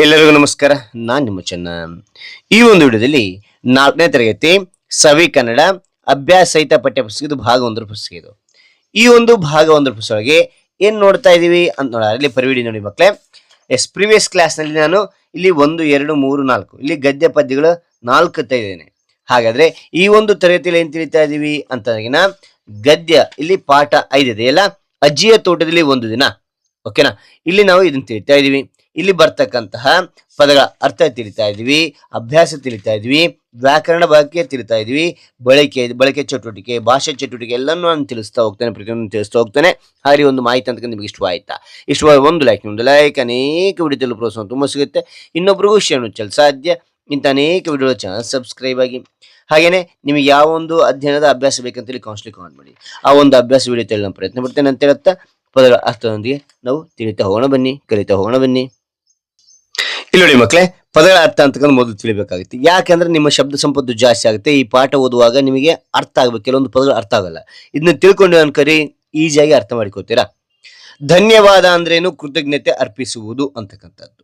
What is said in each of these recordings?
ಎಲ್ಲರಿಗೂ ನಮಸ್ಕಾರ. ನಾನು ನಿಮ್ಮ ಚೆನ್ನ. ಈ ಒಂದು ವಿಡಿಯೋದಲ್ಲಿ 4ನೇ ತರಗತಿ ಸವಿ ಕನ್ನಡ ಅಭ್ಯಾಸ ಸಹಿತ ಪಠ್ಯಪುಸ್ತಕದ ಭಾಗ 1 ಪುಸ್ತಕ ಇದು. ಈ ಒಂದು ಭಾಗ 1 ಪುಸ್ತಕಕ್ಕೆ ಏನ್ ನೋಡ್ತಾ ಇದೀವಿ ಅಂತ ನೋಡಲಿ ಪರಿವಿಡಿ ನೋಡಿ ಮಕ್ಕಳೇ. ಪ್ರೀವಿಯಸ್ ಕ್ಲಾಸ್ ನಲ್ಲಿ ನಾನು ಇಲ್ಲಿ 1 2 3 4 ಇಲ್ಲಿ ಗದ್ಯ ಪದ್ಯಗಳು 4 ತೆಗೆದಿದ್ದೇನೆ. ಹಾಗಾದ್ರೆ ಈ ಒಂದು ತರಗತಿಯಲ್ಲಿ ಏನ್ ತಿಳಿತಾ ಇದೀವಿ ಅಂತಂದ್ರಿನ ಗದ್ಯ ಇಲ್ಲಿ ಪಾಠ 5 ಇದೆ ಅಲ್ಲ, ಅಜ್ಜಿಯ ತೋಟದಲ್ಲಿ ಒಂದು ದಿನ. ಓಕೆನಾ, ಇಲ್ಲಿ ನಾವು ಇದನ್ನ ತಿಳಿತಾ ಇದೀವಿ. ಇಲ್ಲಿ ಬರ್ತಕ್ಕಂತಹ ಪದಗಳ ಅರ್ಥ ತಿಳಿತಾ ಇದೀವಿ, ಅಭ್ಯಾಸ ತಿಳಿತಾ ಇದೀವಿ, ವ್ಯಾಕರಣ ಬಗ್ಗೆ ತಿಳಿತಾ ಇದೀವಿ, ಬಳಕೆ ಚಟುವಟಿಕೆ, ಭಾಷೆ ಚಟುವಟಿಕೆ ಎಲ್ಲನೂ ನಾನು ತಿಳಿಸ್ತಾ ಹೋಗ್ತೇನೆ, ಪ್ರತಿಯೊಂದು ತಿಳಿಸ್ತಾ ಹೋಗ್ತೇನೆ. ಹಾಗೆ ಒಂದು ಮಾಹಿತಿ ಅಂತ ನಿಮ್ಗೆ ಇಷ್ಟವಾಯ್ತಾ? ಇಷ್ಟವಾದ ಒಂದು ಲೈಕ್, ಅನೇಕ ವಿಡಿಯೋ ಪ್ರೋತ್ಸಾಹ ತುಂಬ ಸಿಗುತ್ತೆ. ಇನ್ನೊಬ್ರಿಗೂ ಶೇರ್ ಚಲ್ ಸಾಧ್ಯ. ಇಂಥ ಅನೇಕ ವಿಡಿಯೋ ಚಾನಲ್ ಸಬ್ಸ್ಕ್ರೈಬ್ ಆಗಿ. ಹಾಗೇನೆ ನಿಮಗೆ ಯಾವ ಒಂದು ಅಧ್ಯಯನದ ಅಭ್ಯಾಸ ಬೇಕಂತೇಳಿ ಕಾಮೆಂಟ್ ಮಾಡಿ. ಆ ಒಂದು ಅಭ್ಯಾಸ ವಿಡಿಯೋ ತಿಳಿದ ಪ್ರಯತ್ನ ಪಡ್ತೇನೆ ಅಂತ ಹೇಳುತ್ತಾ ಪದಗಳ ಅರ್ಥದೊಂದಿಗೆ ನಾವು ತಿಳಿತಾ ಹೋಗೋಣ ಬನ್ನಿ, ಕಲಿತಾ ಹೋಗೋಣ ಬನ್ನಿ. ಇಲ್ಲಿ ನೋಡಿ ಮಕ್ಕಳೇ, ಪದಗಳ ಅರ್ಥ ಅಂತಕ್ಕಂಥ ಮೊದಲು ತಿಳಿಬೇಕಾಗುತ್ತೆ. ಯಾಕಂದ್ರೆ ನಿಮ್ಮ ಶಬ್ದ ಸಂಪತ್ತು ಜಾಸ್ತಿ ಆಗುತ್ತೆ. ಈ ಪಾಠ ಓದುವಾಗ ನಿಮಗೆ ಅರ್ಥ ಆಗ್ಬೇಕು, ಕೆಲವೊಂದು ಪದಗಳು ಅರ್ಥ ಆಗಲ್ಲ. ಇದನ್ನ ತಿಳ್ಕೊಂಡು ಅನ್ಕರಿ ಈಸಿಯಾಗಿ ಅರ್ಥ ಮಾಡಿಕೋತೀರಾ. ಧನ್ಯವಾದ ಅಂದ್ರೇನು? ಕೃತಜ್ಞತೆ ಅರ್ಪಿಸುವುದು ಅಂತಕ್ಕಂಥದ್ದು.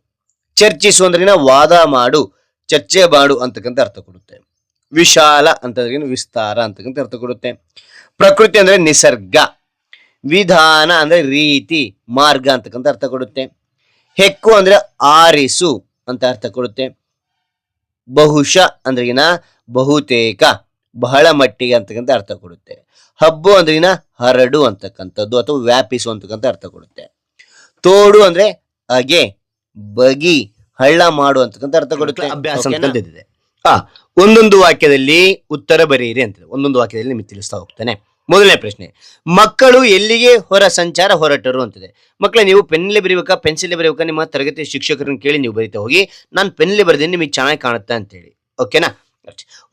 ಚರ್ಚಿಸು ಅಂದ್ರೇನ ವಾದ ಮಾಡು, ಚರ್ಚೆ ಮಾಡು ಅಂತಕ್ಕಂಥ ಅರ್ಥ ಕೊಡುತ್ತೆ. ವಿಶಾಲ ಅಂತಂದ್ರೇನು? ವಿಸ್ತಾರ ಅಂತಕ್ಕಂಥ ಅರ್ಥ ಕೊಡುತ್ತೆ. ಪ್ರಕೃತಿ ಅಂದ್ರೆ ನಿಸರ್ಗ. ವಿಧಾನ ಅಂದ್ರೆ ರೀತಿ, ಮಾರ್ಗ ಅಂತಕ್ಕಂಥ ಅರ್ಥ ಕೊಡುತ್ತೆ. ಹೆಕ್ಕು ಅಂದ್ರೆ ಆರಿಸು ಅಂತ ಅರ್ಥ ಕೊಡುತ್ತೆ. ಬಹುಶಃ ಅಂದ್ರೆಗಿನ ಬಹುತೇಕ, ಬಹಳ ಮಟ್ಟಿಗೆ ಅಂತಕ್ಕಂಥ ಅರ್ಥ ಕೊಡುತ್ತೆ. ಹಬ್ಬು ಅಂದ್ರೆಗಿನ ಹರಡು ಅಂತಕ್ಕಂಥದ್ದು ಅಥವಾ ವ್ಯಾಪಿಸು ಅಂತಕ್ಕಂಥ ಅರ್ಥ ಕೊಡುತ್ತೆ. ತೋಡು ಅಂದ್ರೆ ಅಗೆ, ಬಗಿ, ಹಳ್ಳ ಮಾಡು ಅಂತಕ್ಕಂಥ ಅರ್ಥ ಕೊಡುತ್ತೆ. ಅಭ್ಯಾಸ ಅಂತಂದಿದೆ. ಒಂದೊಂದು ವಾಕ್ಯದಲ್ಲಿ ಉತ್ತರ ಬರೆಯಿರಿ ಅಂತ ಒಂದೊಂದು ವಾಕ್ಯದಲ್ಲಿ ನಿಮಗೆ ತಿಳಿಸ್ತಾ ಹೋಗ್ತಾನೆ. ಮೊದಲನೇ ಪ್ರಶ್ನೆ, ಮಕ್ಕಳು ಎಲ್ಲಿಗೆ ಹೊರ ಸಂಚಾರ ಹೊರಟರು ಅಂತಿದೆ. ಮಕ್ಕಳೇ, ನೀವು ಪೆನ್ನಲ್ಲಿ ಬರೀಬೇಕಾ ಪೆನ್ಸಿಲ್ ಬರೀಬೇಕಾ? ನಿಮ್ಮ ತರಗತಿ ಶಿಕ್ಷಕರನ್ನು ಕೇಳಿ ನೀವು ಬರೀತಾ ಹೋಗಿ. ನಾನು ಪೆನ್ನಲ್ಲಿ ಬರೆದೇನೆ, ನಿಮಗೆ ಚೆನ್ನಾಗಿ ಕಾಣುತ್ತಾ ಅಂತೇಳಿ. ಓಕೆನಾ?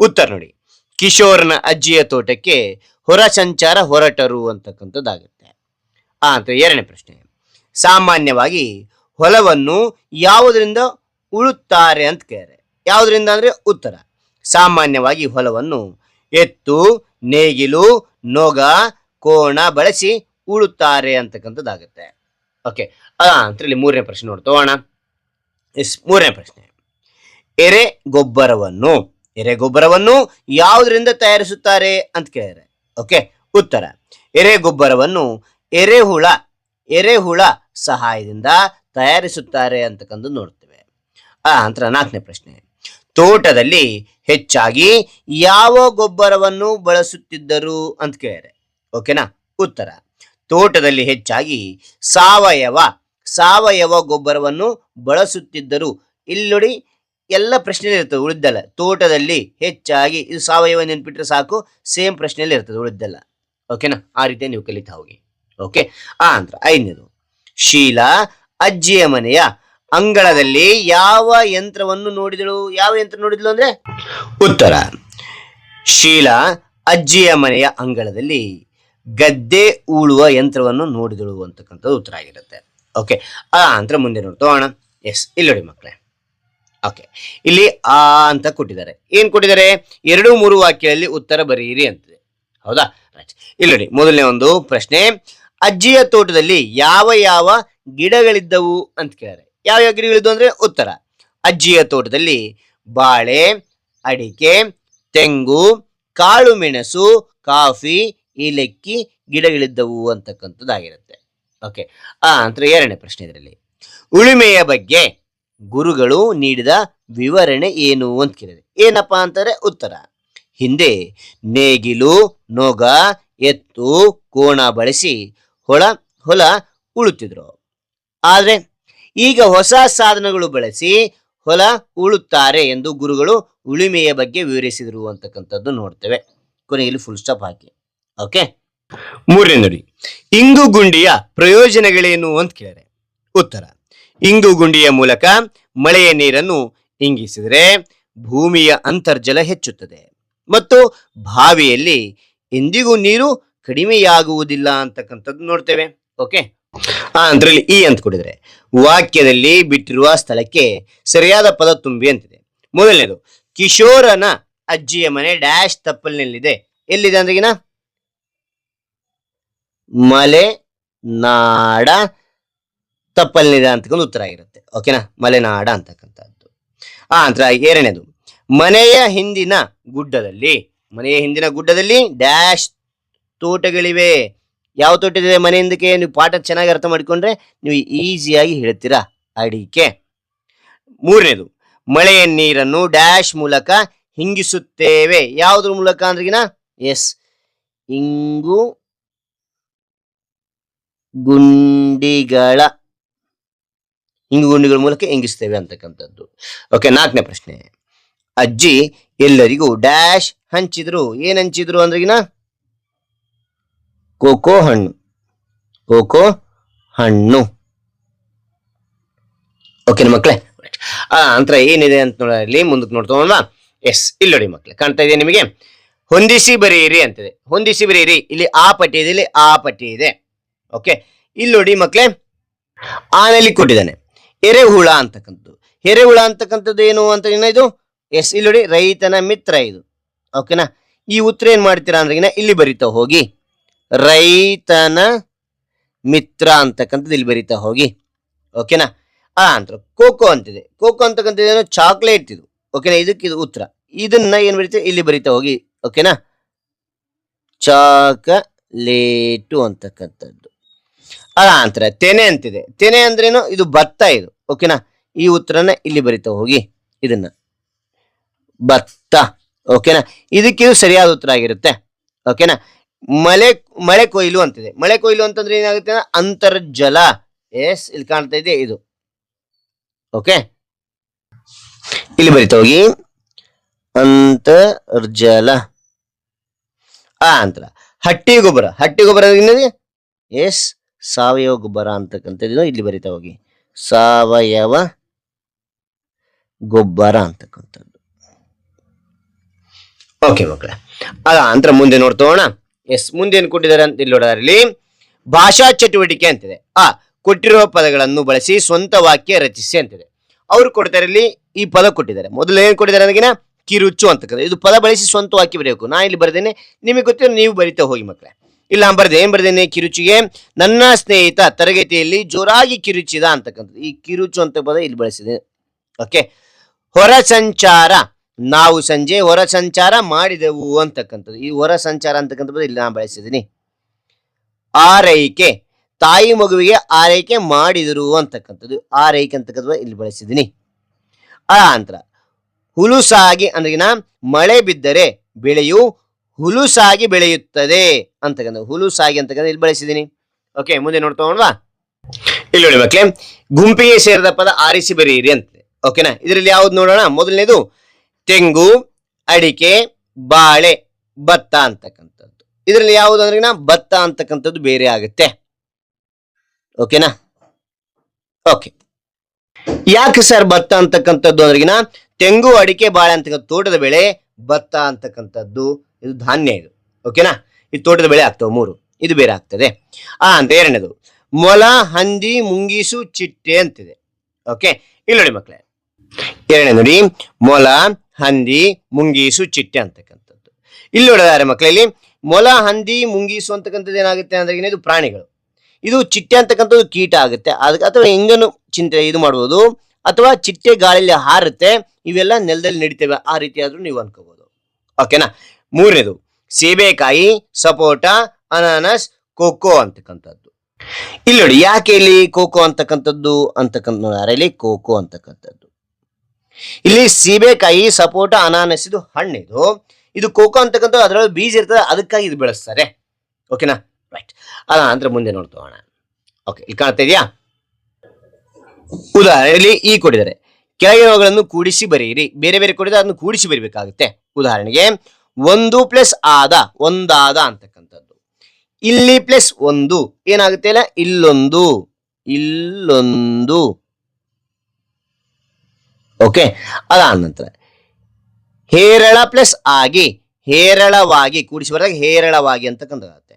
ಉತ್ತರ ನೋಡಿ, ಕಿಶೋರನ ಅಜ್ಜಿಯ ತೋಟಕ್ಕೆ ಹೊರ ಸಂಚಾರ ಹೊರಟರು ಅಂತಕ್ಕಂಥದ್ದಾಗುತ್ತೆ. ಅಂತ ಎರಡನೇ ಪ್ರಶ್ನೆ, ಸಾಮಾನ್ಯವಾಗಿ ಹೊಲವನ್ನು ಯಾವುದರಿಂದ ಉಳುತ್ತಾರೆ ಅಂತ ಕೇಳಿದ್ರೆ ಯಾವುದರಿಂದ ಅಂದ್ರೆ ಉತ್ತರ, ಸಾಮಾನ್ಯವಾಗಿ ಹೊಲವನ್ನು ಎತ್ತು, ನೇಗಿಲು, ನೊಗ, ಕೋಣ ಬಳಸಿ ಉಳುತ್ತಾರೆ ಅಂತಕ್ಕಂಥದ್ದಾಗುತ್ತೆ. ಓಕೆ, ಅಂತೇಳಿ ಮೂರನೇ ಪ್ರಶ್ನೆ ನೋಡ್ತೋಣ. ಮೂರನೇ ಪ್ರಶ್ನೆ, ಎರೆಗೊಬ್ಬರವನ್ನು ಯಾವುದರಿಂದ ತಯಾರಿಸುತ್ತಾರೆ ಅಂತ ಕೇಳಿದ್ರೆ ಓಕೆ, ಉತ್ತರ, ಎರೆಗೊಬ್ಬರವನ್ನು ಎರೆಹುಳ ಸಹಾಯದಿಂದ ತಯಾರಿಸುತ್ತಾರೆ ಅಂತಕ್ಕಂಥದ್ದು ನೋಡ್ತೇವೆ. ನಂತರ ನಾಲ್ಕನೇ ಪ್ರಶ್ನೆ, ತೋಟದಲ್ಲಿ ಹೆಚ್ಚಾಗಿ ಯಾವ ಗೊಬ್ಬರವನ್ನು ಬಳಸುತ್ತಿದ್ದರು ಅಂತ ಕೇಳಿದ್ರೆ ಓಕೆನಾ, ಉತ್ತರ, ತೋಟದಲ್ಲಿ ಹೆಚ್ಚಾಗಿ ಸಾವಯವ ಗೊಬ್ಬರವನ್ನು ಬಳಸುತ್ತಿದ್ದರು. ಇಲ್ಲಿ ನೋಡಿ, ಎಲ್ಲ ಪ್ರಶ್ನೆ ಇರ್ತದೆ, ಉಳಿದಲ್ಲ. ತೋಟದಲ್ಲಿ ಹೆಚ್ಚಾಗಿ ಇದು ಸಾವಯವ ನೆನ್ಪಿಟ್ರೆ ಸಾಕು, ಸೇಮ್ ಪ್ರಶ್ನೆಯಲ್ಲಿ ಇರ್ತದೆ, ಉಳಿದಲ್ಲ. ಓಕೆನಾ? ಆ ರೀತಿ ನೀವು ಕಲಿತಾ ಹೋಗಿ. ಓಕೆ, ಅಂತ ಐದನೇದು, ಶೀಲಾ ಅಜ್ಜಿಯ ಮನೆಯ ಅಂಗಳದಲ್ಲಿ ಯಾವ ಯಂತ್ರವನ್ನು ನೋಡಿದಳು? ಯಾವ ಯಂತ್ರ ನೋಡಿದಳು ಅಂದ್ರೆ ಉತ್ತರ, ಶೀಲಾ ಅಜ್ಜಿಯ ಮನೆಯ ಅಂಗಳದಲ್ಲಿ ಗದ್ದೆ ಉಳುವ ಯಂತ್ರವನ್ನು ನೋಡಿದಳು ಅಂತಕ್ಕಂಥದ್ದು ಉತ್ತರ ಆಗಿರುತ್ತೆ. ಓಕೆ, ಅಂತ ಮುಂದೆ ನೋಡ್ತೋಣ. ಇಲ್ಲಿ ನೋಡಿ ಮಕ್ಕಳೇ, ಓಕೆ, ಇಲ್ಲಿ ಅಂತ ಕೊಟ್ಟಿದ್ದಾರೆ. ಏನ್ ಕೊಟ್ಟಿದ್ದಾರೆ? 2, 3 ವಾಕ್ಯದಲ್ಲಿ ಉತ್ತರ ಬರೆಯಿರಿ ಅಂತಿದೆ. ಹೌದಾ? ಇಲ್ಲಿ ನೋಡಿ, ಮೊದಲನೇ ಒಂದು ಪ್ರಶ್ನೆ, ಅಜ್ಜಿಯ ತೋಟದಲ್ಲಿ ಯಾವ ಗಿಡಗಳಿದ್ದವು ಅಂತ ಕೇಳಿದರೆ ಯಾವ ಗಿಡಗಳಿದ್ದು ಅಂದ್ರೆ ಉತ್ತರ, ಅಜ್ಜಿಯ ತೋಟದಲ್ಲಿ ಬಾಳೆ, ಅಡಿಕೆ, ತೆಂಗು, ಕಾಳು ಮೆಣಸು, ಕಾಫಿ, ಏಲಕ್ಕಿ ಗಿಡಗಳಿದ್ದವು ಅಂತಕ್ಕಂಥದ್ದಾಗಿರುತ್ತೆ. ಓಕೆ, ಅಂತ ಎರಡನೇ ಪ್ರಶ್ನೆ, ಇದರಲ್ಲಿ ಉಳುಮೆಯ ಬಗ್ಗೆ ಗುರುಗಳು ನೀಡಿದ ವಿವರಣೆ ಏನು ಅಂತ ಕೇಳಿದೆ. ಏನಪ್ಪಾ ಅಂತಾರೆ? ಉತ್ತರ, ಹಿಂದೆ ನೇಗಿಲು, ನೊಗ, ಎತ್ತು, ಕೋಣ ಬಳಸಿ ಹೊಲ ಉಳುತ್ತಿದ್ರು. ಆದ್ರೆ ಈಗ ಹೊಸ ಸಾಧನಗಳು ಬಳಸಿ ಹೊಲ ಉಳುತ್ತಾರೆ ಎಂದು ಗುರುಗಳು ಉಳುಮೆಯ ಬಗ್ಗೆ ವಿವರಿಸಿದರು ಅಂತಕ್ಕಂಥದ್ದು ನೋಡ್ತೇವೆ. ಕೊನೆಯಲ್ಲಿ ಫುಲ್ ಸ್ಟಾಪ್ ಹಾಕಿ. ಓಕೆ, ಮೂರನೇ ನೋಡಿ, ಇಂಗು ಗುಂಡಿಯ ಪ್ರಯೋಜನಗಳೇನು ಅಂತ ಕೇಳಿದರೆ ಉತ್ತರ, ಇಂಗು ಗುಂಡಿಯ ಮೂಲಕ ಮಳೆಯ ನೀರನ್ನು ಇಂಗಿಸಿದರೆ ಭೂಮಿಯ ಅಂತರ್ಜಲ ಹೆಚ್ಚುತ್ತದೆ ಮತ್ತು ಬಾವಿಯಲ್ಲಿ ಎಂದಿಗೂ ನೀರು ಕಡಿಮೆಯಾಗುವುದಿಲ್ಲ ಅಂತಕ್ಕಂಥದ್ದು ನೋಡ್ತೇವೆ. ಓಕೆ, ಅದರಲ್ಲಿ ಈ ಅಂತ ಕೊಡಿದರೆ ವಾಕ್ಯದಲ್ಲಿ ಬಿಟ್ಟಿರುವ ಸ್ಥಳಕ್ಕೆ ಸರಿಯಾದ ಪದ ತುಂಬಿ ಅಂತಿದೆ. ಮೊದಲನೇದು, ಕಿಶೋರನ ಅಜ್ಜಿಯ ಮನೆ ಡ್ಯಾಶ್ ತಪ್ಪಲಿನಲ್ಲಿದೆ. ಎಲ್ಲಿದೆ ಅಂದ್ರೆಗಿನ ಮಲೆನಾಡ ತಪ್ಪಲಿನಿದೆ ಅಂತಕ್ಕಂಥ ಉತ್ತರ ಆಗಿರುತ್ತೆ. ಓಕೆನಾ, ಮಲೆನಾಡ ಅಂತಕ್ಕಂಥದ್ದು. ನಂತರ ಎರಡನೇದು, ಮನೆಯ ಹಿಂದಿನ ಗುಡ್ಡದಲ್ಲಿ, ಮನೆಯ ಹಿಂದಿನ ಗುಡ್ಡದಲ್ಲಿ ಡ್ಯಾಶ್ ತೋಟಗಳಿವೆ. ಯಾವ ತೋಟ ಇದೆ ಮನೆ ಹಿಂದಕ್ಕೆ? ನೀವು ಪಾಠ ಚೆನ್ನಾಗಿ ಅರ್ಥ ಮಾಡಿಕೊಂಡ್ರೆ ನೀವು ಈಸಿಯಾಗಿ ಹೇಳ್ತೀರಾ. ಅಡಿಕೆ. ಮೂರನೇದು, ಮಳೆಯ ನೀರನ್ನು ಡ್ಯಾಶ್ ಮೂಲಕ ಹಿಂಗಿಸುತ್ತೇವೆ. ಯಾವುದ್ರ ಮೂಲಕ ಅಂದ್ರಿಗಿನ? ಎಸ್, ಇಂಗು ಗುಂಡಿಗಳ ಮೂಲಕ ಇಂಗಿಸ್ತೇವೆ ಅಂತಕ್ಕಂಥದ್ದು. ಓಕೆ, ನಾಲ್ಕನೇ ಪ್ರಶ್ನೆ, ಅಜ್ಜಿ ಎಲ್ಲರಿಗೂ ಡ್ಯಾಶ್ ಹಂಚಿದ್ರು. ಏನ್ ಹಂಚಿದ್ರು ಅಂದ್ರಿಗಿನ? ಕೋಕೋ ಹಣ್ಣು. ಕೋಕೋ ಹಣ್ಣು. ಓಕೆ ಮಕ್ಕಳೇ, ನಂತರ ಏನಿದೆ ಅಂತ ನೋಡಲಿ, ಮುಂದಕ್ಕೆ ನೋಡ್ತೋಣ. ಎಸ್, ಇಲ್ಲಿ ನೋಡಿ ಮಕ್ಕಳೇ, ಕಾಣ್ತಾ ಇದೆ ನಿಮಗೆ? ಹೊಂದಿಸಿ ಬರೆಯಿರಿ ಅಂತಿದೆ. ಹೊಂದಿಸಿ ಬರೆಯಿರಿ. ಇಲ್ಲಿ ಆ ಪಟ್ಟಿ ಇದೆ, ಇಲ್ಲಿ ಆ ಪಟ್ಟಿ ಇದೆ. ಓಕೆ, ಇಲ್ಲಿ ನೋಡಿ ಮಕ್ಕಳೇ, ಆನಲ್ಲಿ ಕೊಟ್ಟಿದ್ದಾನೆ ಎರೆಹುಳ ಅಂತಕ್ಕಂಥದ್ದು. ಎರೆಹುಳ ಅಂತಕ್ಕಂಥದ್ದು ಏನು ಅಂತ ಇದು? ಎಸ್, ಇಲ್ಲಿ ನೋಡಿ, ರೈತನ ಮಿತ್ರ ಇದು. ಓಕೆನಾ, ಈ ಉತ್ತರ ಏನ್ ಮಾಡ್ತೀರಾ ಅಂದ್ರೆ ಇಲ್ಲಿ ಬರಿತಾ ಹೋಗಿ, ರೈತನ ಮಿತ್ರ ಅಂತಕ್ಕಂಥದ್ದು ಇಲ್ಲಿ ಬರಿತಾ ಹೋಗಿ. ಓಕೆನಾ. ಅಂತ ಕೋಕೋ ಅಂತಿದೆ. ಕೋಕೋ ಅಂತಕ್ಕಂಥದ್ದು ಚಾಕ್ಲೇಟ್ ಇದು. ಓಕೆನಾ, ಇದಕ್ಕೆ ಇದು ಉತ್ತರ. ಇದನ್ನ ಏನ್ ಬರೀತೀವಿ? ಇಲ್ಲಿ ಬರಿತಾ ಹೋಗಿ. ಓಕೆನಾ, ಚಾಕಲೇಟು ಅಂತಕ್ಕಂಥದ್ದು. ನಂತರ ತೆನೆ ಅಂತಿದೆ. ತೆನೆ ಅಂದ್ರೇನು? ಇದು ಭತ್ತ ಇದು. ಓಕೆನಾ, ಈ ಉತ್ತರನ ಇಲ್ಲಿ ಬರಿತಾ ಹೋಗಿ, ಇದನ್ನ ಭತ್ತ. ಓಕೆನಾ, ಇದಕ್ಕೆ ಇದು ಸರಿಯಾದ ಉತ್ತರ ಆಗಿರುತ್ತೆ. ಓಕೆನಾ. ಮಳೆ ಕೊಯ್ಲು ಅಂತಿದೆ. ಮಳೆ ಕೊಯ್ಲು ಅಂತಂದ್ರೆ ಏನಾಗುತ್ತೆ? ಅಂತರ್ಜಲ. ಎಸ್, ಇಲ್ಲಿ ಕಾಣ್ತಾ ಇದೆ ಇದು. ಓಕೆ, ಇಲ್ಲಿ ಬರಿತಾ ಹೋಗಿ, ಅಂತರ್ಜಲ. ನಂತರ ಹಟ್ಟಿ ಗೊಬ್ಬರ. ಹಟ್ಟಿ ಗೊಬ್ಬರ ಏನದು? ಎಸ್, ಸಾವಯವ ಗೊಬ್ಬರ ಅಂತಕ್ಕಂಥದ್ದು ಇಲ್ಲಿ ಬರಿತಾ ಹೋಗಿ, ಸಾವಯವ ಗೊಬ್ಬರ ಅಂತಕ್ಕಂಥದ್ದು. ಓಕೆ ಮಕ್ಕಳೇ, ನಂತರ ಮುಂದೆ ನೋಡ್ತೋಣ. ಎಸ್, ಮುಂದೆ ಏನು ಕೊಟ್ಟಿದ್ದಾರೆ ಅಂತ ಇಲ್ಲಿ ನೋಡೋದ್ರಲ್ಲಿ ಭಾಷಾ ಚಟುವಟಿಕೆ ಅಂತಿದೆ. ಕೊಟ್ಟಿರುವ ಪದಗಳನ್ನು ಬಳಸಿ ಸ್ವಂತ ವಾಕ್ಯ ರಚಿಸಿ ಅಂತಿದೆ. ಅವ್ರು ಕೊಡ್ತಾರೆ ಇಲ್ಲಿ ಈ ಪದ ಕೊಟ್ಟಿದ್ದಾರೆ. ಮೊದಲು ಏನ್ ಕೊಟ್ಟಿದ್ದಾರೆ ನನಗಿನ? ಕಿರುಚು ಅಂತಕ್ಕಂಥ. ಇದು ಪದ ಬಳಸಿ ಸ್ವಂತ ವಾಕ್ಯ ಬರೆಯಬೇಕು. ನಾ ಇಲ್ಲಿ ಬರ್ದೇನೆ, ನಿಮಗೆ ಗೊತ್ತಿರೋ ನೀವು ಬರಿತಾ ಹೋಗಿ ಮಕ್ಕಳೇ. ಇಲ್ಲ ಏನ್ ಬರ್ದೇನೆ? ಕಿರುಚಿಗೆ, ನನ್ನ ಸ್ನೇಹಿತ ತರಗತಿಯಲ್ಲಿ ಜೋರಾಗಿ ಕಿರುಚಿದ ಅಂತಕ್ಕಂಥದ್ದು. ಈ ಕಿರುಚು ಅಂತ ಪದ ಇಲ್ಲಿ ಬಳಸಿದೆ. ಓಕೆ, ಹೊರ ಸಂಚಾರ, ನಾವು ಸಂಜೆ ಹೊರ ಸಂಚಾರ ಮಾಡಿದೆವು ಅಂತಕ್ಕಂಥದ್ದು. ಈ ಹೊರ ಸಂಚಾರ ಅಂತಕ್ಕಂಥ ಪದ ಇಲ್ಲಿ ನಾನು ಬಳಸಿದ್ದೀನಿ. ಆರೈಕೆ, ತಾಯಿ ಮಗುವಿಗೆ ಆರೈಕೆ ಮಾಡಿದರು ಅಂತಕ್ಕಂಥದ್ದು. ಆರೈಕೆ ಅಂತಕ್ಕಂಥ ಇಲ್ಲಿ ಬಳಸಿದ್ದೀನಿ. ನಂತರ ಹುಲುಸಾಗಿ ಅಂದ್ರಿಗಿನ, ಮಳೆ ಬಿದ್ದರೆ ಬೆಳೆಯು ಹುಲುಸಾಗಿ ಬೆಳೆಯುತ್ತದೆ ಅಂತಕ್ಕಂಥ. ಹುಲುಸಾಗಿ ಅಂತಕ್ಕಂಥ ಇಲ್ಲಿ ಬಳಸಿದ್ದೀನಿ. ಓಕೆ, ಮುಂದೆ ನೋಡ್ತಾ ಹೋಗೋಣವಾ? ಇಲ್ಲಿ ನೋಡಿ ಮಕ್ಕಳೇ, ಗುಂಪಿಗೆ ಸೇರಿದ ಪದ ಆರಿಸಿ ಬರೆಯಿರಿ ಅಂತ. ಓಕೆನಾ, ಇದರಲ್ಲಿ ಯಾವ್ದು ನೋಡೋಣ? ಮೊದಲನೇದು ತೆಂಗು, ಅಡಿಕೆ, ಬಾಳೆ, ಭತ್ತ ಅಂತಕ್ಕಂಥದ್ದು. ಇದರಲ್ಲಿ ಯಾವುದು ಅಂದ್ರಿಗಿನ? ಭತ್ತ ಅಂತಕ್ಕಂಥದ್ದು ಬೇರೆ ಆಗುತ್ತೆ. ಓಕೆನಾ. ಓಕೆ, ಯಾಕೆ ಸರ್ ಭತ್ತ ಅಂತಕ್ಕಂಥದ್ದು ಅಂದ್ರಿಗಿನ? ತೆಂಗು, ಅಡಿಕೆ, ಬಾಳೆ ಅಂತಕ್ಕಂಥ ತೋಟದ ಬೆಳೆ, ಭತ್ತ ಅಂತಕ್ಕಂಥದ್ದು ಇದು ಧಾನ್ಯ ಇದು. ಓಕೆನಾ, ಈ ತೋಟದ ಬೆಳೆ ಆಗ್ತವೆ ಮೂರು, ಇದು ಬೇರೆ ಆಗ್ತದೆ. ಅಂತ ಎರಡನೇದು ಮೊಲ, ಹಂದಿ, ಮುಂಗೀಸು, ಚಿಟ್ಟೆ ಅಂತಿದೆ. ಓಕೆ, ಇಲ್ಲಿ ನೋಡಿ ಮಕ್ಕಳೇ, ಎರಡನೇ ನೋಡಿ, ಮೊಲ, ಹಂದಿ, ಮುಂಗೀಸು, ಚಿಟ್ಟೆ ಅಂತಕ್ಕಂಥದ್ದು. ಇಲ್ಲಿ ನೋಡಿದಾರೆ ಮಕ್ಕಳಲ್ಲಿ, ಮೊಲ, ಹಂದಿ, ಮುಂಗೀಸು ಅಂತಕ್ಕಂಥದ್ದು ಏನಾಗುತ್ತೆ ಅಂದ್ರೆ ಇದು ಪ್ರಾಣಿಗಳು. ಇದು ಚಿಟ್ಟೆ ಅಂತಕ್ಕಂಥದ್ದು ಕೀಟ ಆಗುತ್ತೆ. ಅಥವಾ ಹೆಂಗನು ಚಿಂತೆ ಇದು ಮಾಡ್ಬೋದು, ಅಥವಾ ಚಿಟ್ಟೆ ಗಾಳಿಯಲ್ಲಿ ಹಾರುತ್ತೆ. ಇವೆಲ್ಲ ನೆಲದಲ್ಲಿ ನಡೀತೇವೆ, ಆ ರೀತಿ ಆದ್ರೂ ನೀವು ಅನ್ಕೋಬಹುದು. ಓಕೆನಾ. ಮೂರನೇದು ಸೀಬೆಕಾಯಿ, ಸಪೋಟ, ಅನಾನಸ್, ಕೋಕೋ ಅಂತಕ್ಕಂಥದ್ದು. ಇಲ್ಲಿ ನೋಡಿ, ಯಾಕೆ ಇಲ್ಲಿ ಕೋಕೋ ಅಂತಕ್ಕಂಥದ್ದು ಇಲ್ಲಿ ಕೋಕೋ ಅಂತಕ್ಕಂಥದ್ದು. ಇಲ್ಲಿ ಸೀಬೆಕಾಯಿ, ಸಪೋಟ, ಅನಾನಸ್ ಇದು ಹಣ್ಣಿದು. ಇದು ಕೋಕೋ ಅಂತಕ್ಕಂಥದ್ದು ಅದರೊಳಗೆ ಬೀಜ ಇರ್ತದೆ, ಅದಕ್ಕಾಗಿ ಇದು ಬೆಳೆಸ್ತಾರೆ. ಓಕೆನಾ, ರೈಟ್. ಅಂದ್ರೆ ಮುಂದೆ ನೋಡ್ತೋಣ. ಓಕೆ, ಇಲ್ಲಿ ಕಾಣ್ತಾ ಇದೆಯಾ? ಉದಾಹರಣೆಯಲ್ಲಿ ಈ ಕೊಟ್ಟಿದ್ದಾರೆ, ಕೆಳಗಿನವುಗಳನ್ನು ಕೂಡಿಸಿ ಬರೆಯಿರಿ. ಬೇರೆ ಬೇರೆ ಕೊಟ್ಟಿದ್ದಾರೆ, ಅದನ್ನು ಕೂಡಿಸಿ ಬರೀಬೇಕಾಗುತ್ತೆ. ಉದಾಹರಣೆಗೆ 1 + ಆದ, ಒಂದಾದ ಅಂತಕ್ಕಂಥದ್ದು. ಇಲ್ಲಿ ಪ್ಲಸ್ 1 ಏನಾಗುತ್ತೆ ಅಲ್ಲ? ಇಲ್ಲೊಂದು, ಇಲ್ಲೊಂದು. ಓಕೆ, ಅದಾದ ನಂತರ ಹೇರಳ ಪ್ಲಸ್ ಆಗಿ, ಹೇರಳವಾಗಿ ಕೂಡಿಸಿ ಬರೆದಾಗ ಹೇರಳವಾಗಿ ಅಂತಕ್ಕಂಥದ್ದಾಗುತ್ತೆ.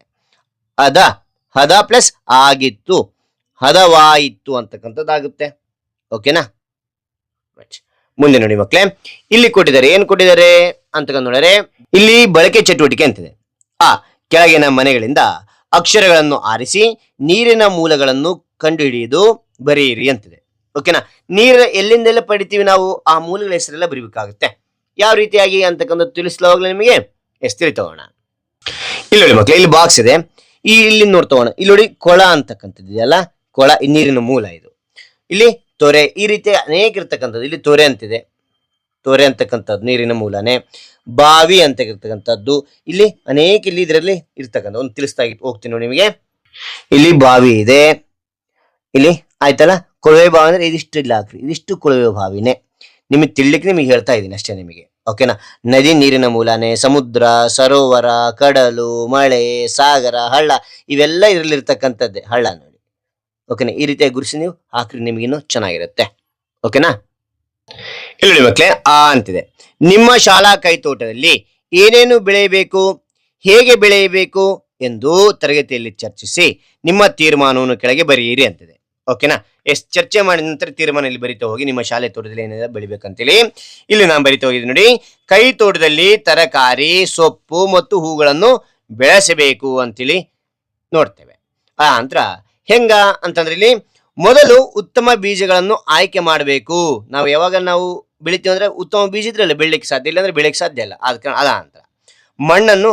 ಹದ ಪ್ಲಸ್ ಆಗಿತ್ತು, ಹದವಾಯಿತು ಅಂತಕ್ಕಂಥದ್ದಾಗುತ್ತೆ. ಓಕೆನಾ. ಮುಂದೆ ನೋಡಿ ಮಕ್ಕಳೇ, ಇಲ್ಲಿ ಕೊಟ್ಟಿದ್ದಾರೆ, ಏನ್ ಕೊಟ್ಟಿದ್ದಾರೆ ಅಂತಕ್ಕಂಥ ನೋಡಿದ್ರೆ ಇಲ್ಲಿ ಬಳಕೆ ಚಟುವಟಿಕೆ ಅಂತಿದೆ. ಕೆಳಗಿನ ಮನೆಗಳಿಂದ ಅಕ್ಷರಗಳನ್ನು ಆರಿಸಿ ನೀರಿನ ಮೂಲಗಳನ್ನು ಕಂಡುಹಿಡಿಯುವುದು ಬರೆಯಿರಿ ಅಂತಿದೆ. ಓಕೆನಾ. ನೀರು ಎಲ್ಲಿಂದೆಲ್ಲ ಪಡಿತೀವಿ ನಾವು, ಆ ಮೂಲಗಳ ಹೆಸರೆಲ್ಲ ಬರಿಬೇಕಾಗುತ್ತೆ. ಯಾವ ರೀತಿಯಾಗಿ ಅಂತಕ್ಕಂಥ ತಿಳಿಸ್ಲಾವಾಗಲೇ ನಿಮಗೆ ಎಷ್ಟು ತಿಳಿತೋಣ. ಇಲ್ಲಿ ನೋಡಿ ಮಕ್ಕಳೇ, ಇಲ್ಲಿ ಬಾಕ್ಸ್ ಇದೆ. ಇಲ್ಲಿ ನೋಡ್ತೋಣ, ಇಲ್ಲಿ ನೋಡಿ ಕೊಳ ಅಂತಕ್ಕಂಥದ್ದು ಇದೆಯಲ್ಲ, ಕೊಳ ನೀರಿನ ಮೂಲ ಇದು. ಇಲ್ಲಿ ತೊರೆ, ಈ ರೀತಿ ಅನೇಕ ಇರ್ತಕ್ಕಂಥದ್ದು. ಇಲ್ಲಿ ತೊರೆ ಅಂತಿದೆ, ತೊರೆ ಅಂತಕ್ಕಂಥದ್ದು ನೀರಿನ ಮೂಲನೇ. ಬಾವಿ ಅಂತ ಇರ್ತಕ್ಕಂಥದ್ದು ಇಲ್ಲಿ ಅನೇಕ, ಇಲ್ಲಿ ಇದರಲ್ಲಿ ಇರ್ತಕ್ಕಂಥ ಒಂದು ತಿಳಿಸ್ತಾ ಹೋಗ್ತೀನಿ ನೋಡಿ ನಿಮಗೆ. ಇಲ್ಲಿ ಬಾವಿ ಇದೆ, ಇಲ್ಲಿ ಆಯ್ತಲ್ಲ. ಕೊಳವೆ ಬಾವಿ ಅಂದ್ರೆ ಇದಿಷ್ಟು ಇಲ್ಲ ಹಾಕ್ರಿ, ಇದಿಷ್ಟು ಕೊಳವೆ ಬಾವಿನೇ. ನಿಮಗೆ ತಿಳ್ಲಿಕ್ಕೆ ನಿಮಗೆ ಹೇಳ್ತಾ ಇದ್ದೀನಿ ಅಷ್ಟೇ ನಿಮಗೆ. ಓಕೆನಾ. ನದಿ ನೀರಿನ ಮೂಲನೇ. ಸಮುದ್ರ, ಸರೋವರ, ಕಡಲು, ಮಳೆ, ಸಾಗರ, ಹಳ್ಳ ಇವೆಲ್ಲ ಇದರಲ್ಲಿರ್ತಕ್ಕಂಥದ್ದೇ ಹಳ್ಳ ನೋಡಿ. ಓಕೆನಾ. ಈ ರೀತಿಯಾಗಿ ಗುರುಸಿ ನೀವು ಹಾಕ್ರಿ, ನಿಮಗಿನ್ನೂ ಚೆನ್ನಾಗಿರುತ್ತೆ. ಓಕೆನಾ. ಇಲ್ಲಿ ಮಕ್ಕಳೇ, ಆ ಅಂತಿದೆ. ನಿಮ್ಮ ಶಾಲಾ ಕೈತೋಟದಲ್ಲಿ ಏನೇನು ಬೆಳೆಯಬೇಕು, ಹೇಗೆ ಬೆಳೆಯಬೇಕು ಎಂದು ತರಗತಿಯಲ್ಲಿ ಚರ್ಚಿಸಿ ನಿಮ್ಮ ತೀರ್ಮಾನವನ್ನು ಕೆಳಗೆ ಬರೆಯಿರಿ ಅಂತಿದೆ. ಓಕೆನಾ. ಎಷ್ಟು ಚರ್ಚೆ ಮಾಡಿದ ನಂತರ ತೀರ್ಮಾನ ಇಲ್ಲಿ ಬರಿತಾ ಹೋಗಿ. ನಿಮ್ಮ ಶಾಲೆ ತೋಟದಲ್ಲಿ ಏನೆಲ್ಲ ಬೆಳಿಬೇಕಂತೇಳಿ ಇಲ್ಲಿ ನಾನು ಬರಿತಾ ಹೋಗಿದ್ದೀನಿ ನೋಡಿ. ಕೈ ತೋಟದಲ್ಲಿ ತರಕಾರಿ, ಸೊಪ್ಪು ಮತ್ತು ಹೂಗಳನ್ನು ಬೆಳೆಸಬೇಕು ಅಂತೇಳಿ ನೋಡ್ತೇವೆ. ಆ ನಂತರ ಹೆಂಗ ಅಂತಂದ್ರೆ ಇಲ್ಲಿ ಮೊದಲು ಉತ್ತಮ ಬೀಜಗಳನ್ನು ಆಯ್ಕೆ ಮಾಡಬೇಕು. ನಾವು ಯಾವಾಗ ನಾವು ಬೆಳಿತೀವಿ ಅಂದ್ರೆ ಉತ್ತಮ ಬೀಜ ಇದ್ರಲ್ಲ ಬೆಳಿಲಿಕ್ಕೆ ಸಾಧ್ಯ, ಇಲ್ಲ ಅಂದ್ರೆ ಬೆಳಿಲಿಕ್ಕೆ ಸಾಧ್ಯ ಇಲ್ಲ. ಅದ ನಂತರ ಮಣ್ಣನ್ನು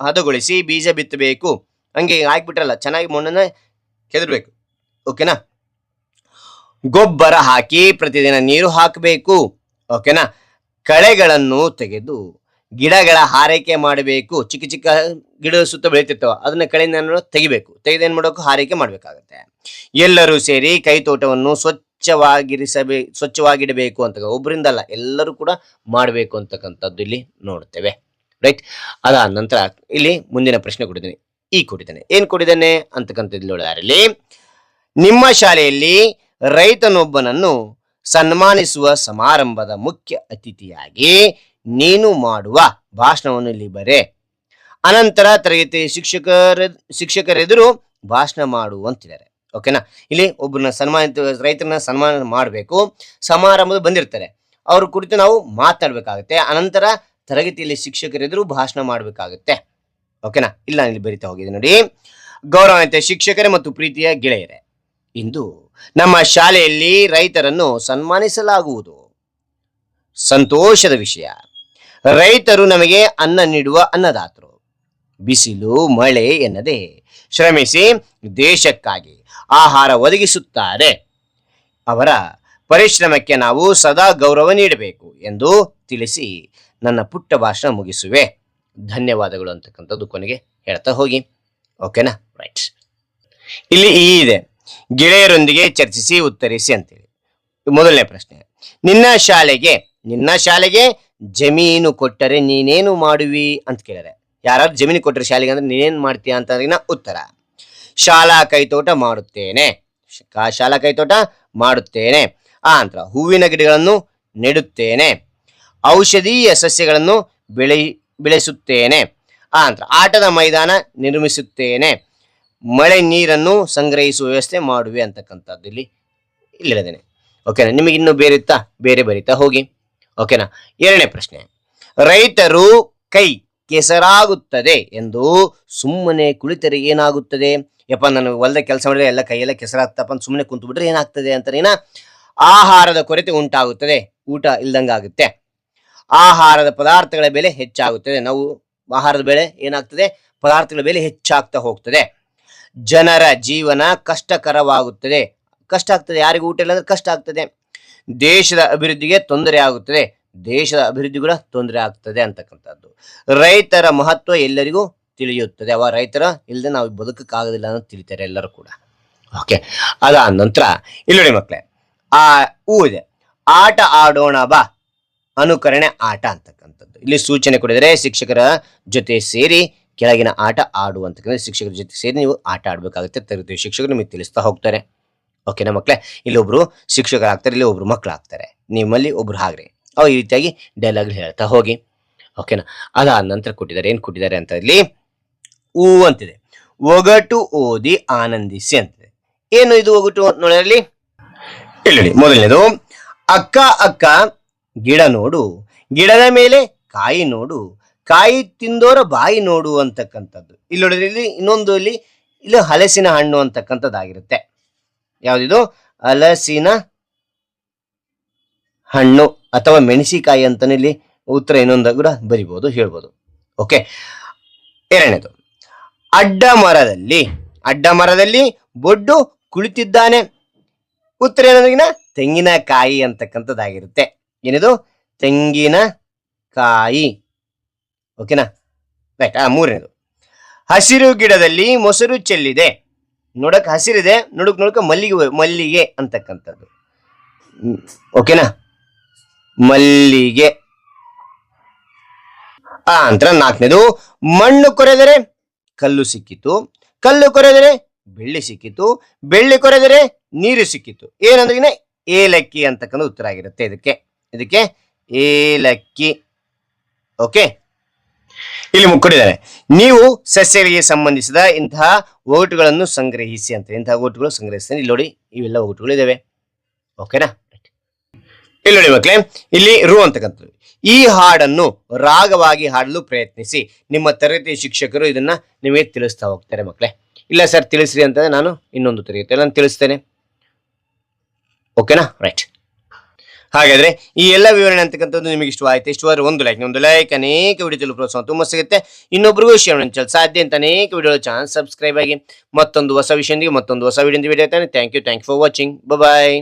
ಹದಗೊಳಿಸಿ ಬೀಜ ಬಿತ್ತಬೇಕು. ಹಂಗೆ ಹಾಕ್ಬಿಟ್ರಲ್ಲ, ಚೆನ್ನಾಗಿ ಮಣ್ಣನ್ನ ಕೆದರ್ಬೇಕು. ಓಕೆನಾ. ಗೊಬ್ಬರ ಹಾಕಿ ಪ್ರತಿದಿನ ನೀರು ಹಾಕಬೇಕು. ಓಕೆನಾ. ಕಳೆಗಳನ್ನು ತೆಗೆದು ಗಿಡಗಳ ಆರೈಕೆ ಮಾಡಬೇಕು. ಚಿಕ್ಕ ಚಿಕ್ಕ ಗಿಡ ಸುತ್ತ ಬೆಳಿತಿರ್ತಾವ, ಅದನ್ನ ಕಳೆಯನ್ನು ತೆಗಿಬೇಕು. ತೆಗೆದು ಏನ್ ಮಾಡಬೇಕು, ಆರೈಕೆ ಮಾಡ್ಬೇಕಾಗತ್ತೆ. ಎಲ್ಲರೂ ಸೇರಿ ಕೈ ತೋಟವನ್ನು ಸ್ವಚ್ಛವಾಗಿಡಬೇಕು ಅಂತ ಒಬ್ಬರಿಂದ ಅಲ್ಲ, ಎಲ್ಲರೂ ಕೂಡ ಮಾಡಬೇಕು ಅಂತಕ್ಕಂಥದ್ದು ಇಲ್ಲಿ ನೋಡ್ತೇವೆ. ರೈಟ್. ಅದಾದ ನಂತರ ಇಲ್ಲಿ ಮುಂದಿನ ಪ್ರಶ್ನೆ ಕೊಟ್ಟಿದ್ದೇನೆ. ಏನ್ ಕೊಟ್ಟಿದ್ದೇನೆ ಅಂತಕ್ಕಂಥದ್ದು ನೋಡಿದಾರಲ್ಲಿ, ನಿಮ್ಮ ಶಾಲೆಯಲ್ಲಿ ರೈತನೊಬ್ಬನನ್ನು ಸನ್ಮಾನಿಸುವ ಸಮಾರಂಭದ ಮುಖ್ಯ ಅತಿಥಿಯಾಗಿ ನೀನು ಮಾಡುವ ಭಾಷಣವನ್ನು ಇಲ್ಲಿ ಬರೆ. ಅನಂತರ ತರಗತಿ ಶಿಕ್ಷಕರೆದುರು ಭಾಷಣ ಮಾಡುವಂತಿದ್ದಾರೆ. ಓಕೆನಾ. ಇಲ್ಲಿ ಒಬ್ಬರನ್ನ ರೈತರನ್ನ ಸನ್ಮಾನ ಮಾಡಬೇಕು. ಸಮಾರಂಭದ ಬಂದಿರ್ತಾರೆ, ಅವ್ರ ಕುರಿತು ನಾವು ಮಾತನಾಡ್ಬೇಕಾಗತ್ತೆ. ಅನಂತರ ತರಗತಿಯಲ್ಲಿ ಶಿಕ್ಷಕರೆದುರು ಭಾಷಣ ಮಾಡಬೇಕಾಗುತ್ತೆ. ಓಕೆನಾ. ಇಲ್ಲ ಇಲ್ಲಿ ಬರಿತಾ ಹೋಗಿದೆ ನೋಡಿ. ಗೌರವಾನ್ವಿತ ಶಿಕ್ಷಕರೇ ಮತ್ತು ಪ್ರೀತಿಯ ಗೆಳೆಯರೇ, ಇಂದು ನಮ್ಮ ಶಾಲೆಯಲ್ಲಿ ರೈತರನ್ನು ಸನ್ಮಾನಿಸಲಾಗುವುದು. ಸಂತೋಷದ ವಿಷಯ. ರೈತರು ನಮಗೆ ಅನ್ನ ನೀಡುವ ಅನ್ನದಾತರು. ಬಿಸಿಲು ಮಳೆ ಎನ್ನದೆ ಶ್ರಮಿಸಿ ದೇಶಕ್ಕಾಗಿ ಆಹಾರ ಒದಗಿಸುತ್ತಾರೆ. ಅವರ ಪರಿಶ್ರಮಕ್ಕೆ ನಾವು ಸದಾ ಗೌರವ ನೀಡಬೇಕು ಎಂದು ತಿಳಿಸಿ ನನ್ನ ಪುಟ್ಟ ಭಾಷಣ ಮುಗಿಸುವೆ. ಧನ್ಯವಾದಗಳು ಅಂತಕ್ಕಂಥದ್ದು ಕೊನೆಗೆ ಹೇಳ್ತಾ ಹೋಗಿ. ಓಕೆನಾ. ರೈಟ್. ಇಲ್ಲಿ ಇದೆ, ಗೆಳೆಯರೊಂದಿಗೆ ಚರ್ಚಿಸಿ ಉತ್ತರಿಸಿ ಅಂತೇಳಿ. ಮೊದಲನೇ ಪ್ರಶ್ನೆ, ನಿನ್ನ ಶಾಲೆಗೆ ಜಮೀನು ಕೊಟ್ಟರೆ ನೀನೇನು ಮಾಡುವಿ ಅಂತ ಕೇಳಿದ್ರೆ, ಯಾರು ಜಮೀನು ಕೊಟ್ಟರೆ ಶಾಲೆಗೆ ಅಂದ್ರೆ ನೀನೇನ್ ಮಾಡ್ತೀಯ ಅಂತ ಉತ್ತರ, ಶಾಲಾ ಕೈತೋಟ ಮಾಡುತ್ತೇನೆ. ಶಾಲಾ ಕೈತೋಟ ಮಾಡುತ್ತೇನೆ. ಆ ನಂತರ ಹೂವಿನ ಗಿಡಗಳನ್ನು ನೆಡುತ್ತೇನೆ. ಔಷಧೀಯ ಸಸ್ಯಗಳನ್ನು ಬೆಳೆಸುತ್ತೇನೆ. ಆ ನಂತರ ಆಟದ ಮೈದಾನ ನಿರ್ಮಿಸುತ್ತೇನೆ. ಮಳೆ ನೀರನ್ನು ಸಂಗ್ರಹಿಸುವ ವ್ಯವಸ್ಥೆ ಮಾಡುವೆ ಅಂತಕ್ಕಂಥದ್ದು ಇಲ್ಲಿ ಹೇಳಿದ್ದೇನೆ. ಓಕೆನಾ. ನಿಮಗೆ ಇನ್ನು ಬೇರೆ ಬರೀತಾ ಹೋಗಿ. ಓಕೆನಾ. ಎರಡನೇ ಪ್ರಶ್ನೆ, ರೈತರು ಕೈ ಕೆಸರಾಗುತ್ತದೆ ಎಂದು ಸುಮ್ಮನೆ ಕುಳಿತರೆ ಏನಾಗುತ್ತದೆ? ಯಪ್ಪ ನಾನು ಹೊಲದ ಕೆಲಸ ಮಾಡಿದ್ರೆ ಎಲ್ಲ ಕೈಯೆಲ್ಲ ಕೆಸರಾಗ್ತಪ್ಪ ಅಂತ ಸುಮ್ಮನೆ ಕುಂತು ಬಿಟ್ರೆ ಏನಾಗ್ತದೆ ಅಂತ ಆಹಾರದ ಕೊರತೆ ಉಂಟಾಗುತ್ತದೆ, ಊಟ ಇಲ್ದಂಗಾಗುತ್ತೆ. ಆಹಾರದ ಪದಾರ್ಥಗಳ ಬೆಲೆ ಹೆಚ್ಚಾಗುತ್ತದೆ. ನಾವು ಆಹಾರದ ಬೆಲೆ ಏನಾಗ್ತದೆ, ಪದಾರ್ಥಗಳ ಬೆಲೆ ಹೆಚ್ಚಾಗ್ತಾ ಹೋಗ್ತದೆ. ಜನರ ಜೀವನ ಕಷ್ಟಕರವಾಗುತ್ತದೆ. ಕಷ್ಟ ಆಗ್ತದೆ, ಯಾರಿಗೂ ಊಟ ಇಲ್ಲ ಅಂದ್ರೆ ಕಷ್ಟ ಆಗ್ತದೆ. ದೇಶದ ಅಭಿವೃದ್ಧಿಗೆ ತೊಂದರೆ ಆಗುತ್ತದೆ. ದೇಶದ ಅಭಿವೃದ್ಧಿ ಕೂಡ ತೊಂದರೆ ಆಗ್ತದೆ ಅಂತಕ್ಕಂಥದ್ದು. ರೈತರ ಮಹತ್ವ ಎಲ್ಲರಿಗೂ ತಿಳಿಯುತ್ತದೆ. ಅವ ರೈತರ ಇಲ್ಲದೆ ನಾವು ಬದುಕಕ್ಕಾಗೋದಿಲ್ಲ ಅಂತ ತಿಳಿತಾರೆ ಎಲ್ಲರೂ ಕೂಡ. ಓಕೆ. ಅದಾದ ನಂತರ ಇಲ್ಲಿ ನೋಡಿ ಮಕ್ಕಳೇ, ಆ ಇದೆ, ಆಟ ಆಡೋಣ ಬಾ, ಅನುಕರಣೆ ಆಟ ಅಂತಕ್ಕಂಥದ್ದು. ಇಲ್ಲಿ ಸೂಚನೆ ಕೊಡಿದರೆ ಶಿಕ್ಷಕರ ಜೊತೆ ಸೇರಿ ಕೆಳಗಿನ ಆಟ ಆಡುವಂತಕ್ಕಂಥ, ಶಿಕ್ಷಕರ ಜೊತೆ ಸೇರಿ ನೀವು ಆಟ ಆಡ್ಬೇಕಾಗುತ್ತೆ. ತರಗತಿ ಶಿಕ್ಷಕರು ನಿಮಗೆ ತಿಳಿಸ್ತಾ ಹೋಗ್ತಾರೆ. ಓಕೆನಾ ಮಕ್ಕಳೇ. ಇಲ್ಲಿ ಒಬ್ರು ಶಿಕ್ಷಕರಾಗ್ತಾರೆ, ಇಲ್ಲಿ ಒಬ್ರು ಮಕ್ಕಳು ಆಗ್ತಾರೆ. ನಿಮ್ಮಲ್ಲಿ ಒಬ್ರು ಹಾಗ್ರಿ ಅವು ಈ ರೀತಿಯಾಗಿ ಡೈಲಾಗ್ ಹೇಳ್ತಾ ಹೋಗಿ. ಓಕೆನಾ. ಅದಾದ ನಂತರ ಏನ್ ಕೊಟ್ಟಿದ್ದಾರೆ ಅಂತ ಇಲ್ಲಿ ಅಂತಿದೆ, ಒಗಟು ಓದಿ ಆನಂದಿಸಿ ಅಂತಿದೆ. ಏನು ಇದು ಒಗಟು ನೋಡಲಿ. ಇಲ್ಲಿ ಮೊದಲನೇದು, ಅಕ್ಕ ಅಕ್ಕ ಗಿಡ ನೋಡು, ಗಿಡದ ಮೇಲೆ ಕಾಯಿ ನೋಡು, ಕಾಯಿ ತಿಂದೋರ ಬಾಯಿ ನೋಡು ಅಂತಕ್ಕಂಥದ್ದು. ಇಲ್ಲಿ ನೋಡಿದ್ರೆ ಇಲ್ಲಿ ಇನ್ನೊಂದು ಇಲ್ಲಿ ಹಲಸಿನ ಹಣ್ಣು ಅಂತಕ್ಕಂಥದ್ದಾಗಿರುತ್ತೆ. ಯಾವ್ದಿದು? ಹಲಸಿನ ಹಣ್ಣು ಅಥವಾ ಮೆಣಸಿಕಾಯಿ ಅಂತಾನೆ ಇಲ್ಲಿ ಉತ್ತರ ಇನ್ನೊಂದು ಕೂಡ ಬರಿಬಹುದು, ಹೇಳ್ಬೋದು. ಓಕೆ, ಎರಡನೇದು, ಅಡ್ಡ ಮರದಲ್ಲಿ ಬೊಡ್ಡು ಕುಳಿತಿದ್ದಾನೆ. ಉತ್ತರ ಏನಂದ್ರೆ ತೆಂಗಿನಕಾಯಿ ಅಂತಕ್ಕಂಥದ್ದಾಗಿರುತ್ತೆ. ಏನಿದು? ತೆಂಗಿನಕಾಯಿ. ಓಕೆನಾ? ರೈಟ್. ಮೂರನೇದು, ಹಸಿರು ಗಿಡದಲ್ಲಿ ಮೊಸರು ಚೆಲ್ಲಿದೆ. ನೋಡಕ್ ಹಸಿರಿದೆ, ನೋಡಕ್ ಮಲ್ಲಿಗೆ ಅಂತಕ್ಕಂಥದ್ದು. ಓಕೆನಾ? ಮಲ್ಲಿಗೆ. ನಂತರ ನಾಲ್ಕನೇದು, ಮಣ್ಣು ಕೊರೆದರೆ ಕಲ್ಲು ಸಿಕ್ಕಿತು, ಕಲ್ಲು ಕೊರೆದರೆ ಬೆಳ್ಳಿ ಸಿಕ್ಕಿತು, ಬೆಳ್ಳಿ ಕೊರೆದರೆ ನೀರು ಸಿಕ್ಕಿತು. ಏನಂದ್ರೆ ಏಲಕ್ಕಿ ಅಂತಕ್ಕಂಥ ಉತ್ತರ ಆಗಿರುತ್ತೆ ಇದಕ್ಕೆ ಏಲಕ್ಕಿ. ಓಕೆ, ಇಲ್ಲಿ ಕೊಟ್ಟಿದ್ದಾರೆ, ನೀವು ಸಸ್ಯಗಳಿಗೆ ಸಂಬಂಧಿಸಿದ ಇಂತಹ ಒಗಟುಗಳನ್ನು ಸಂಗ್ರಹಿಸಿ ಅಂತ. ಇಂತಹ ಒಗಟುಗಳು ಸಂಗ್ರಹಿಸಿ. ಇಲ್ಲಿ ನೋಡಿ, ಇವೆಲ್ಲ ಒಗಟುಗಳು ಇದಾವೆ. ಓಕೆನಾ? ಇಲ್ಲಿ ನೋಡಿ ಮಕ್ಕಳೇ, ಇಲ್ಲಿ ರು ಅಂತಕ್ಕಂಥದ್ದು. ಈ ಹಾಡನ್ನು ರಾಗವಾಗಿ ಹಾಡಲು ಪ್ರಯತ್ನಿಸಿ. ನಿಮ್ಮ ತರಗತಿ ಶಿಕ್ಷಕರು ಇದನ್ನ ನಿಮಗೆ ತಿಳಿಸ್ತಾ ಹೋಗ್ತಾರೆ ಮಕ್ಕಳೇ. ಇಲ್ಲ ಸರ್ ತಿಳಿಸ್ರಿ ಅಂತಂದ್ರೆ ನಾನು ಇನ್ನೊಂದು ತರಗತಿ ನಾನು ತಿಳಿಸ್ತೇನೆ. ಓಕೆನಾ? ರೈಟ್. ಹಾಗಾದ್ರೆ ಈ ಎಲ್ಲ ವಿವರಣೆ ಅಂತಕ್ಕಂಥದ್ದು ನಿಮಗೆ ಇಷ್ಟವಾಯಿತು. ಇಷ್ಟವಾದ್ರೆ ಒಂದು ಲೈಕ್ ಅನೇಕ ವಿಡಿಯೋ ಪ್ರೋತ್ಸಾಹ ತುಂಬ ಸಿಗುತ್ತೆ. ಇನ್ನೊಬ್ರಿಗೂ ಶೇರ್ ಸಾಧ್ಯ ಅಂತ ಅನೇಕ ವಿಡಿಯೋ ಚಾನಲ್ ಸಬ್ಸ್ಕ್ರೈಬ್ ಆಗಿ. ಮತ್ತೊಂದು ಹೊಸ ವಿಷಯದೊಂದಿಗೆ ಮತ್ತೊಂದು ಹೊಸ video thank you for watching. Bye.